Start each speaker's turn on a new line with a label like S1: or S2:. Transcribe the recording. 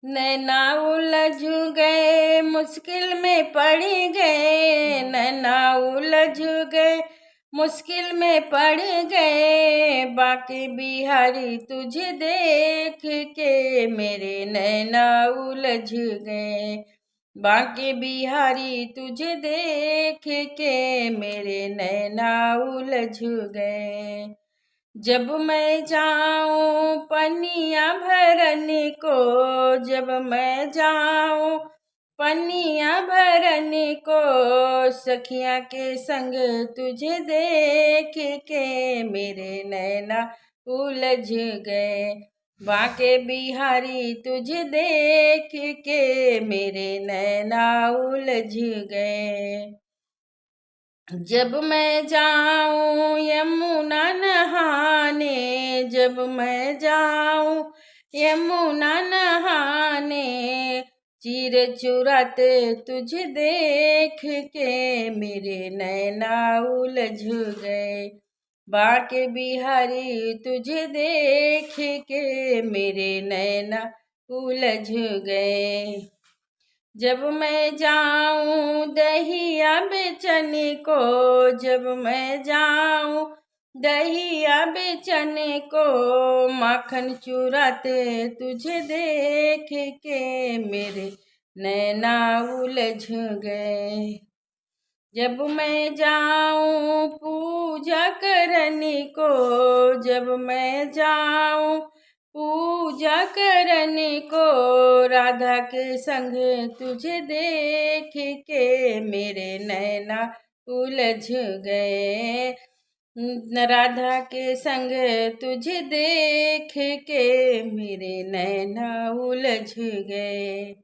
S1: नैना उलझ गए, मुश्किल में पड़ गए। नैना उलझ गए, मुश्किल में पड़ गए। बाके बिहारी तुझे देख के मेरे नैना उलझ गए। बाके बिहारी तुझे देख के मेरे नैना उलझ गए। जब मैं जाऊं पनिया भरने को, जब मैं जाऊं पनिया भरने को, सखिया के संग तुझे देख के मेरे नैना उलझ गए। बाके बिहारी तुझे देख के मेरे नैना उलझ गए। जब मैं जाऊं यमुना नहाने, जब मैं जाऊं यमुना नहाने, चीर चुराते तुझे देख के मेरे नैना उलझ गए। बाके बिहारी तुझे देख के मेरे नैना उलझ गए। जब मैं जाऊं दहिया बेचने को, जब मैं जाऊं दहिया बेचने को, माखन चुराते तुझे देख के मेरे नैना उलझ गए। जब मैं जाऊं पूजा करने को, जब मैं जाऊं पूजा करने को, राधा के संग तुझे देख के मेरे नैना उलझ गए। राधा के संग तुझे देख के मेरे नैना उलझ गए।